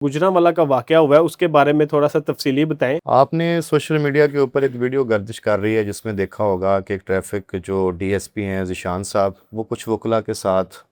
गुजरांवाला का वाकया हुआ है, उसके बारे में थोड़ा सा तफसीली बताएं। आपने सोशल मीडिया के ऊपर एक वीडियो गर्दिश कर रही है जिसमें देखा होगा कि एक ट्रैफिक जो डीएसपी हैं ज़ीशान साहब, वो कुछ वकला के साथ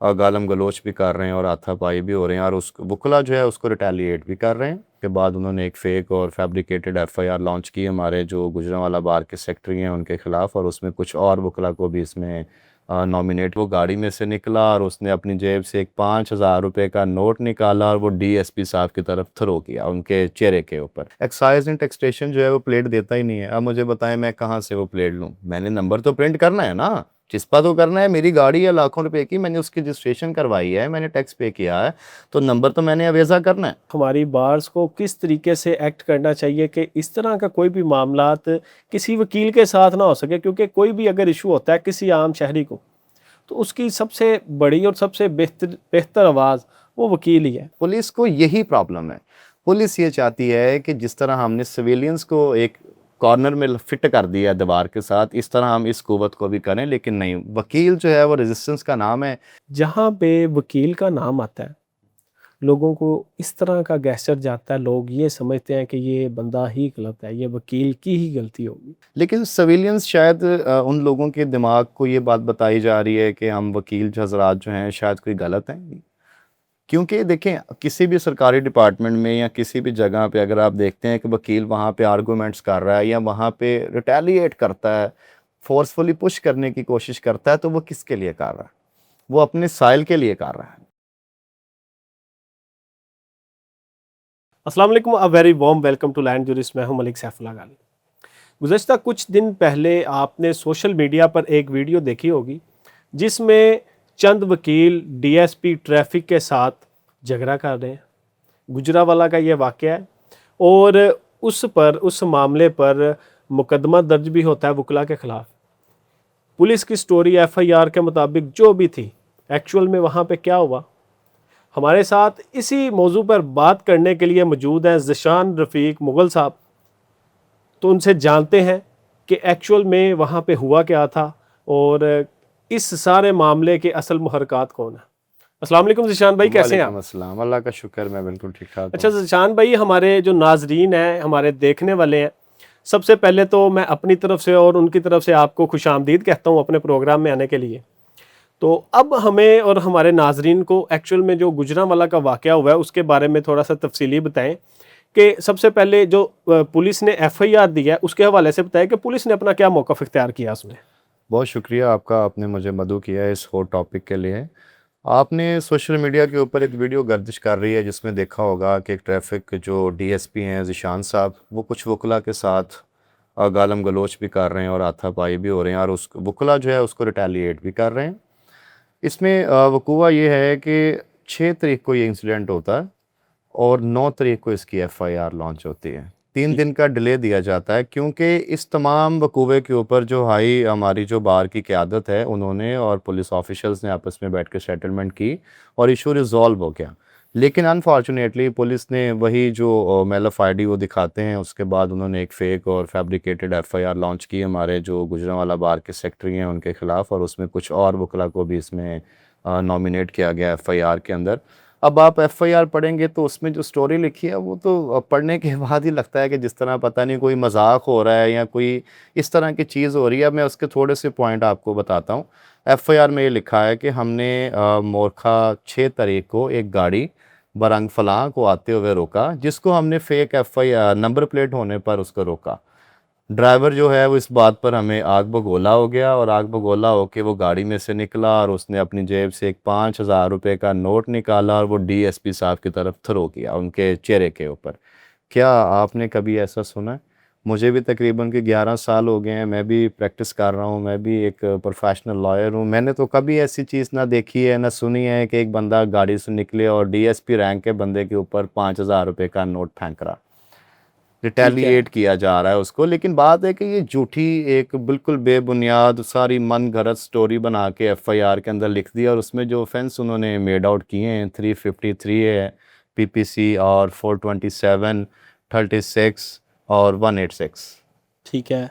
गालम गलोच भी कर रहे हैं और हाथापाई भी हो रहे हैं, और उस वकला जो है उसको रिटेलिएट भी कर रहे हैं। के बाद उन्होंने एक फ़ेक और फैब्रिकेटेड एफआईआर लॉन्च की हमारे जो गुजरांवाला बार के सेक्रेटरी हैं उनके ख़िलाफ़, और उसमें कुछ और वकला को भी इसमें नॉमिनेट। वो गाड़ी में से निकला और उसने अपनी जेब से एक 5,000 रुपये का नोट निकाला और वो डीएसपी साहब की तरफ थ्रो किया उनके चेहरे के ऊपर। एक्साइज एंड टैक्सेशन जो है वो प्लेट देता ही नहीं है। अब मुझे बताएं मैं कहाँ से वो प्लेट लूँ? मैंने नंबर तो प्रिंट करना है ना, चिस्पा तो करना है। मेरी गाड़ी है लाखों रुपए की, मैंने उसकी रजिस्ट्रेशन करवाई है, मैंने टैक्स पे किया है, तो नंबर तो मैंने अवेजा करना है। हमारी बार्स को किस तरीके से एक्ट करना चाहिए कि इस तरह का कोई भी मामलात किसी वकील के साथ ना हो सके, क्योंकि कोई भी अगर इशू होता है किसी आम शहरी को, तो उसकी सबसे बड़ी और सबसे बेहतर आवाज़ वो वकील ही है। पुलिस को यही प्रॉब्लम है। पुलिस ये चाहती है कि जिस तरह हमने सिविलियंस को एक कॉर्नर में फिट कर दिया दीवार के साथ, इस तरह हम इस कुव्वत को भी करें, लेकिन नहीं, वकील जो है वो रेजिस्टेंस का नाम है। जहाँ पे वकील का नाम आता है, लोगों को इस तरह का गैस्चर जाता है, लोग ये समझते हैं कि ये बंदा ही गलत है, ये वकील की ही गलती होगी। लेकिन सिविलियंस शायद उन लोगों के दिमाग को ये बात बताई जा रही है कि हम वकील हजरात जो हैं शायद कोई गलत हैं। क्योंकि देखें, किसी भी सरकारी डिपार्टमेंट में या किसी भी जगह पे अगर आप देखते हैं कि वकील वहाँ पे आर्गूमेंट्स कर रहा है या वहाँ पे रिटेलिएट करता है, फोर्सफुली पुश करने की कोशिश करता है, तो वो किसके लिए कर रहा है? वो अपने साइल के लिए कर रहा है। अस्सलाम वालेकुम, a very warm welcome to land jurist. मैं हूं मलिक सैफुल्लाह गालिब। गुज़श्ता कुछ दिन पहले आपने सोशल मीडिया पर एक वीडियो देखी होगी जिसमें चंद वकील डीएसपी ट्रैफिक के साथ झगड़ा कर रहे हैं। गुजरांवाला का ये वाकया है और उस मामले पर मुकदमा दर्ज भी होता है वकला के ख़िलाफ़। पुलिस की स्टोरी एफआईआर के मुताबिक जो भी थी, एक्चुअल में वहाँ पे क्या हुआ, हमारे साथ इसी मौजू पर बात करने के लिए मौजूद हैं ज़ीशान रफ़ीक मुग़ल साहब। तो उनसे जानते हैं कि एक्चुअल में वहाँ पे हुआ क्या था और इस सारे मामले के असल मुहर्रिकात कौन है। अस्सलाम वालेकुम ज़ीशान भाई, कैसे हैं आप? वालेकुम अस्सलाम, अल्लाह का शुक्र, मैं बिल्कुल ठीक ठाक अच्छा हूँ। ज़ीशान भाई, हमारे जो नाजरीन हैं, हमारे देखने वाले हैं, सबसे पहले तो मैं अपनी तरफ से और उनकी तरफ से आपको खुशामदीद कहता हूँ अपने प्रोग्राम में आने के लिए। तो अब हमें और हमारे नाजरीन को एक्चुअल में जो गुजरांवाला का वाकया हुआ है उसके बारे में थोड़ा सा तफसीली बताएं कि सबसे पहले जो पुलिस ने एफआईआर दी है उसके हवाले से बताया कि पुलिस ने अपना क्या मौक़िफ़ इख्तियार किया उसमें। बहुत शुक्रिया आपका, आपने मुझे मदऊ किया है इस हॉट टॉपिक के लिए। आपने सोशल मीडिया के ऊपर एक वीडियो गर्दिश कर रही है जिसमें देखा होगा कि एक ट्रैफिक जो डीएसपी हैं ज़ीशान साहब, वो कुछ वकला के साथ गालम गलोच भी कर रहे हैं और हाथापाई भी हो रहे हैं, और उस वकला जो है उसको रिटेलिएट भी कर रहे हैं। इसमें वकूआ ये है कि 6 तारीख को ये इंसिडेंट होता है और 9 तारीख को इसकी एफआईआर लॉन्च होती है। 3 ठीक। दिन का डिले दिया जाता है क्योंकि इस तमाम वकूवे के ऊपर जो हमारी जो बार की क़यादत है, उन्होंने और पुलिस ऑफिशियल्स ने आपस में बैठ के सेटलमेंट की और इशू रिज़ॉल्व हो गया। लेकिन अनफॉर्चुनेटली पुलिस ने वही जो मेलफ आईडी वो दिखाते हैं, उसके बाद उन्होंने एक फ़ेक और फैब्रिकेटेड एफआईआर लॉन्च की हमारे जो गुजरांवाला बार के सेक्रेटरी हैं उनके ख़िलाफ़, और उसमें कुछ और वकला को भी इसमें नॉमिनेट किया गया एफआईआर के अंदर। अब आप एफआईआर पढ़ेंगे तो उसमें जो स्टोरी लिखी है वो तो पढ़ने के बाद ही लगता है कि जिस तरह पता नहीं कोई मजाक हो रहा है या कोई इस तरह की चीज़ हो रही है। अब मैं उसके थोड़े से पॉइंट आपको बताता हूँ। एफआईआर में ये लिखा है कि हमने मोरखा 6 तारीख को एक गाड़ी बरंग फलां को आते हुए रोका, जिसको हमने फेक एफआईआर नंबर प्लेट होने पर उसको रोका। ड्राइवर जो है वो इस बात पर हमें आग बगोला हो गया और आग बगोला होके वो गाड़ी में से निकला और उसने अपनी जेब से एक 5,000 रुपये का नोट निकाला और वो डीएसपी साहब की तरफ थ्रो किया उनके चेहरे के ऊपर। क्या आपने कभी ऐसा सुना है? मुझे भी तकरीबन के 11 साल हो गए हैं, मैं भी प्रैक्टिस कर रहा हूँ, मैं भी एक प्रोफेशनल लॉयर हूँ। मैंने तो कभी ऐसी चीज़ ना देखी है ना सुनी है कि एक बंदा गाड़ी से निकले और डीएसपी रैंक के बंदे के ऊपर 5,000 रुपये का नोट फेंक रहा, ठीक है। रिटेलिएट किया जा रहा है उसको। लेकिन बात है कि ये झूठी एक बिल्कुल बेबुनियाद सारी मन गढ़ंत स्टोरी बना के एफआईआर के अंदर लिख दिया, और उसमें जो ऑफेंस उन्होंने मेड आउट किए हैं 353 है पीपीसी और 427, 36 और 186। ठीक है।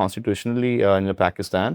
constitutionally in Pakistan.